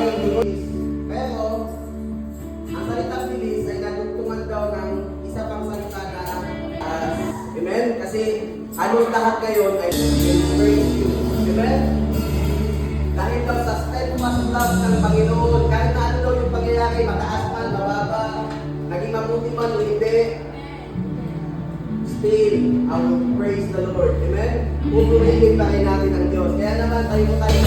maraming bilis. Pero, ang salitang bilis ay natugtungan daw ng isa pang salita na amen? Kasi anong lahat ngayon ay praise you. Amen? Dahil daw sa steadfast love ng Panginoon, kahit na ano daw yung pangyayari, mataas man, mababa, naging mabuti man o hindi, still, I will praise the Lord. Amen? Pupurihin pa rin natin ang Diyos. Kaya naman, tayo mo tayo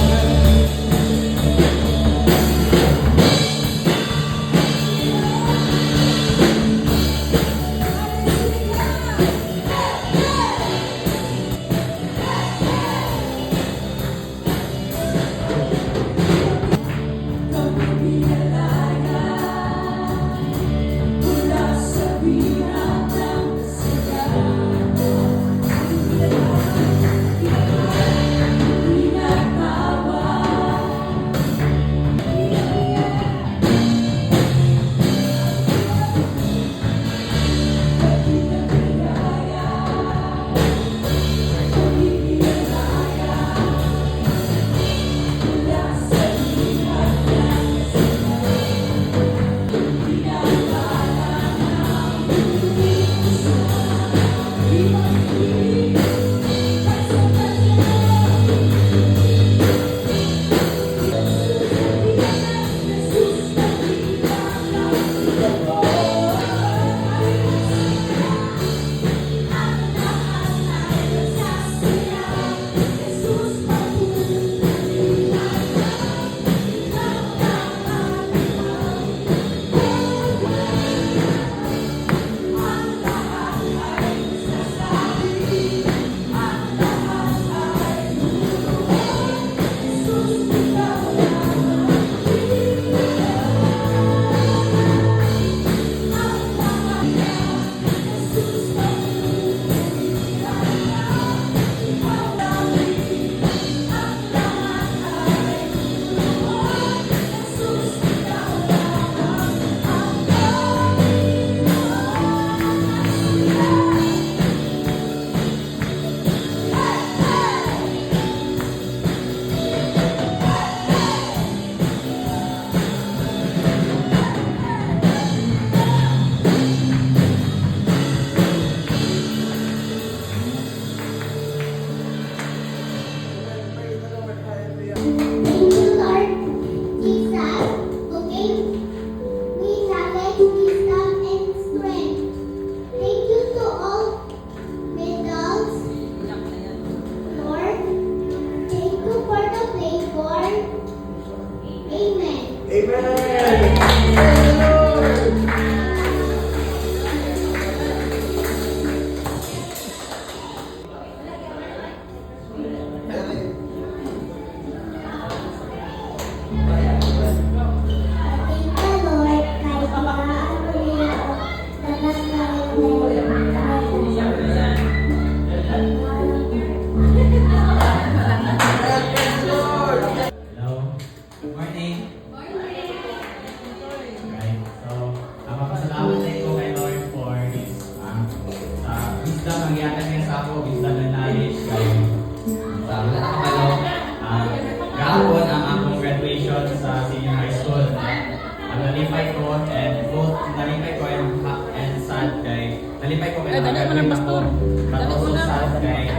nalipay ko and both nalipay ko and sad kay nalipay ko kay nagagawin ako but also sad kay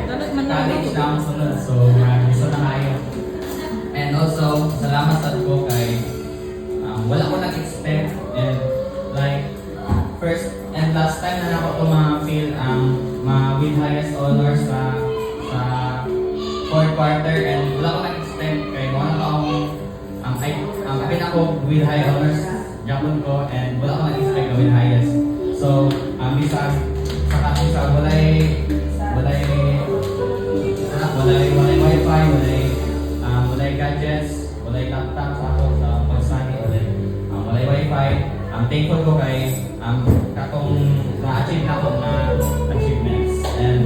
college na ang sunod so gusto na kayo and also salamat sa ko kay wala ko nag-expect and like first and last time na ako ma-feel ang ma-win highest honors sa fourth quarter and wala ko nag-expect kay wala ko ang kapin ako with high honors Japon ko and wala ko nag-expect na win highest so bisag sa walay wifi walay gadgets walay laptop sa ako sa pag-study walay wifi thankful ko kay katong na-achieve na akong achievements and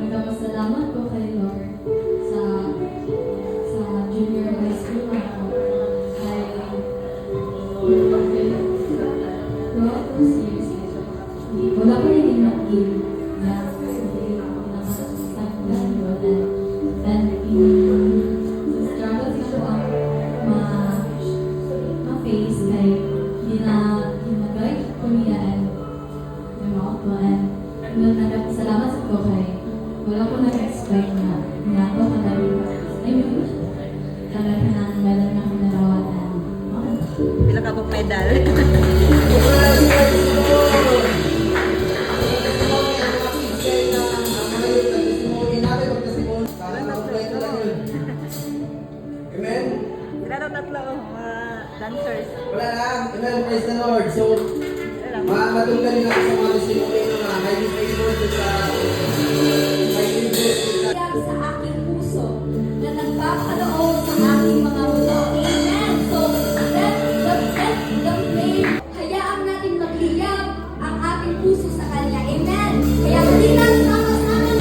nagpapasalamat ko kay Lord sa junior high school ako kay throughout those years wala ko rin nag-give Salamat sa ko kay wala ko na-expect na ako kadali. I mean, kadali na meron na akong narawatan. Pila ka pong medal. Amen? Sila daw tatlo, mga dancers. Wala na. Amen. Praise the Lord. So, Sila lang. matunggan nila sa mga testimony ng mga highly favored sa highly blessed. sa aking puso na nagpapaloob sa aking mga buto. Amen. So, let the flame, hayaan natin magliyab ang ating puso sa Kanya. Amen. Kaya halina sama-sama.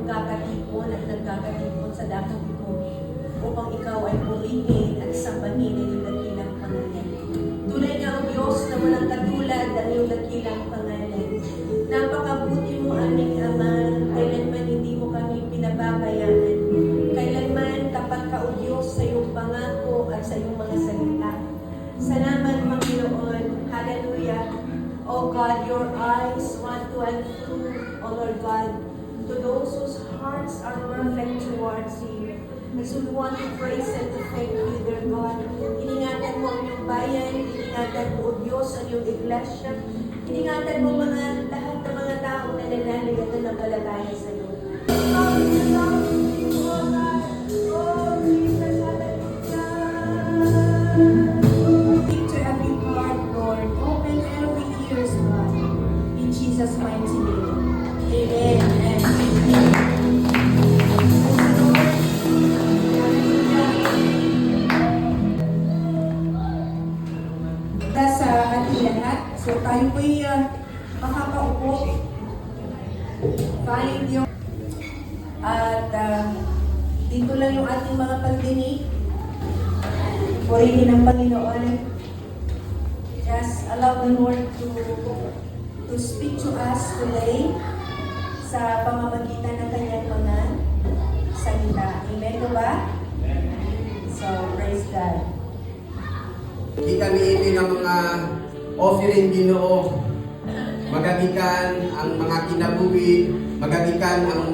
magkakatipon at nagkakatipon sa dakong ito upang ikaw ay purihin at sambahin ang iyong dakilang pangalan. Tunay nga o Diyos na walang katulad ang iyong dakilang pangalan. Napakabuti mo aming Ama, kailanman hindi mo kami pinababayaan. Kailanman kapag ka o Diyos sa iyong pangako at sa iyong mga salita. Salamat Panginoon, hallelujah. Oh God, your eyes want to unfold, oh Lord God, to those whose hearts are perfect towards you. And so we want to praise and to thank you, dear God. Iningatan mo ang iyong bayan, iningatan mo, O Diyos, ang iyong iglesia. Iningatan mo mga lahat ng mga tao na nananalig at nananampalataya sa iyo. Speak to every heart, Lord. Open every ears, God. In Jesus' mighty name. Amen. Sa ating lahat. So tayo po'y makakaupo. Find yung at dito lang yung ating mga pagdinig. Purihin ng Panginoon. Just allow the Lord to speak to us today sa pamamagitan ng kanyang mga salita. Amen po ba? So, praise God. Hindi kami ini ng mga offering Ginoo. Magagikan ang mga kinabuhi, magagikan ang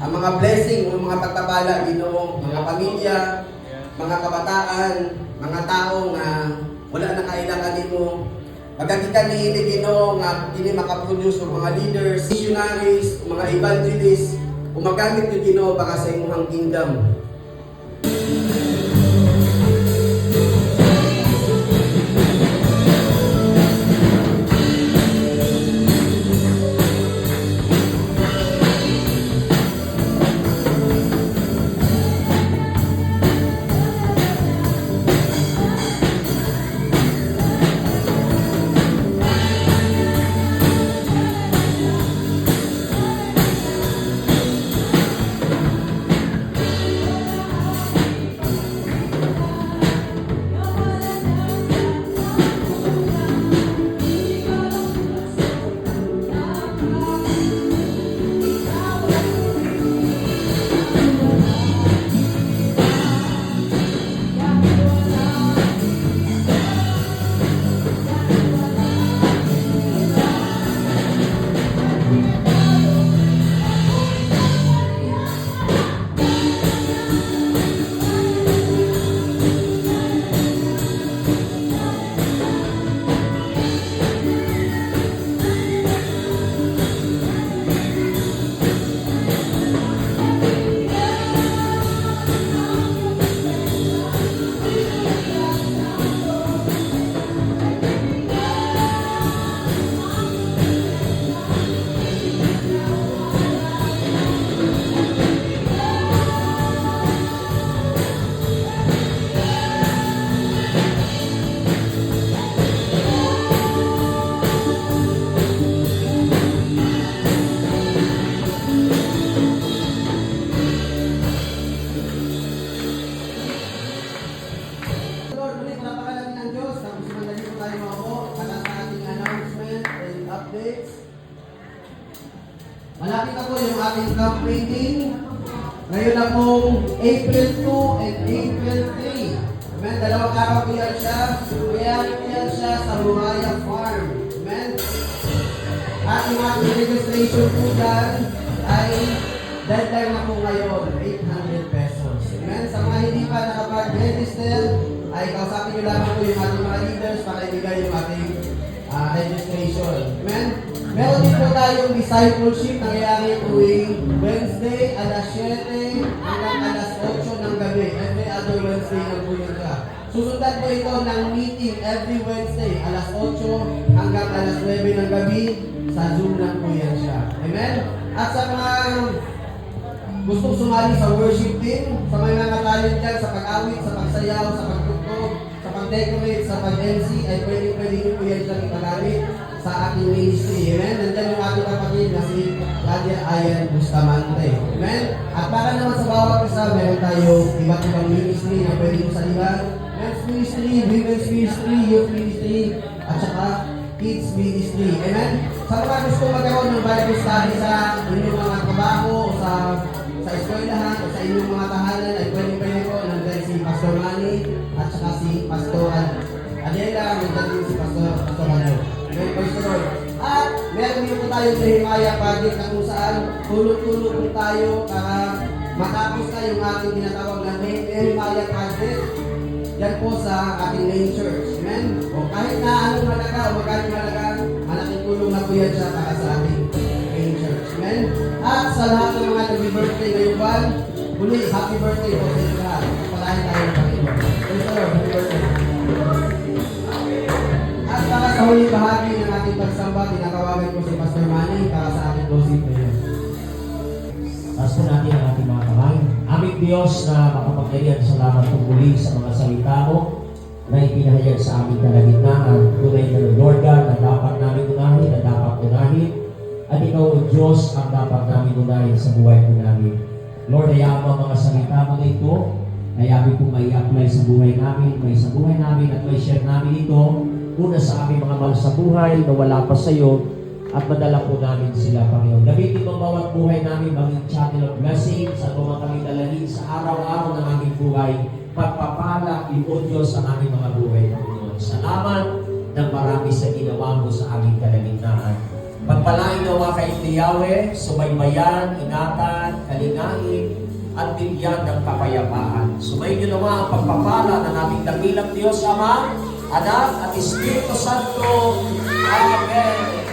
mga blessing, ang mga pagpapala Ginoo, mga pamilya, mga kabataan, mga tao nga wala na kailangan nimo. Magagikan ni Ginoo nga kini makaproduce og mga leaders, missionaries, mga evangelists, umagamit ni Ginoo para sa imong kingdom. Malapit na po yung ating camp meeting. Ngayon na pong April 2 and April 3. Amen? Dalawang araw po yan siya. Kaya yan siya sa Lumaya Farm. Amen? At yung ating registration po dyan ay deadline na po ngayon, 800 pesos. Amen? Sa mga hindi pa nakapag-register, ay kausapin nyo lamang po yung ating mga leaders para ibigay yung ating registration. Amen? Meron din po tayong discipleship nangyayari tuwing Wednesday, alas 7 hanggang alas 8 ng gabi. Every other Wednesday na po yun siya. Susundan po ito ng meeting every Wednesday, alas 8 hanggang alas 9 ng gabi. Sa Zoom lang po yan siya. Amen? At sa mga gustong sumali sa worship team, sa mga talent dyan, sa pag-awit, sa pagsayaw, sa pagtugtog, sa pag-decorate, sa pag-MC, ay pwede nyo po yan siyang ipagamit sa ating ministry. Amen? Nandiyan yung ating kapatid na si Nadia Ayan Bustamante. Amen? At para naman sa bawat isa, meron tayo iba't ibang ministry na pwede mo salihan. Men's ministry, women's ministry, youth ministry, at saka kids ministry. Amen? Sa mga gusto magkaroon ng Bible study sa inyong mga trabaho, sa eskwelahan, o sa inyong mga tahanan, ay pwede po nandiyan si Pastor Manny at saka si Pastor Adela, nandiyan din si Pastor Ano. Amen, praise the Lord. At meron din po tayo sa Nehemiah Project na kung saan tulong-tulong po tayo para matapos na yung ating tinatawag na Nehemiah Project. Yan po sa ating main church. Amen? O kahit na anong malaga o magkano malaga, malaking tulong na po yan siya para sa ating main church. Amen? At sa lahat ng mga nag-birthday ngayong buwan, muli, happy birthday po sa inyo lahat. Palahin tayo ng Panginoon. Praise the Lord. Happy birthday. At para sa huling bahagi ng ating pagsamba, tinatawagan ko si Pastor Manny para sa ating closing prayer. Taas po natin ang ating mga kamay. Aming Diyos na makapagyarihan, salamat po muli sa mga salita mo na ipinahayag sa aming kalagitnaan. Tunay na Lord God na dapat namin unahin, na dapat unahin. At ikaw, O Diyos, ang dapat namin unahin sa buhay po namin. Lord, hayaan mo ang mga salita mo na ito. Hayaan po may apply sa buhay namin, at may share namin ito. Una sa aming mga mahal sa buhay na wala pa sa iyo, at madala po namin sila, Panginoon. Gamitin mo bawat buhay namin maging channel of blessing sa mga kami dalhin sa araw-araw ng aming buhay. Pagpapala, O Diyos, sa aming mga buhay, Panginoon. Salamat ng marami sa ginawa mo sa aming kalagitnaan. Pagpalain nawa kay Yahweh, subaybayan, ingatan, kalingain, at bigyan ng kapayapaan. Sumayin niyo nawa ang pagpapala ng aming dakilang Diyos, Ama, Anak, at Espiritu Santo. Amen.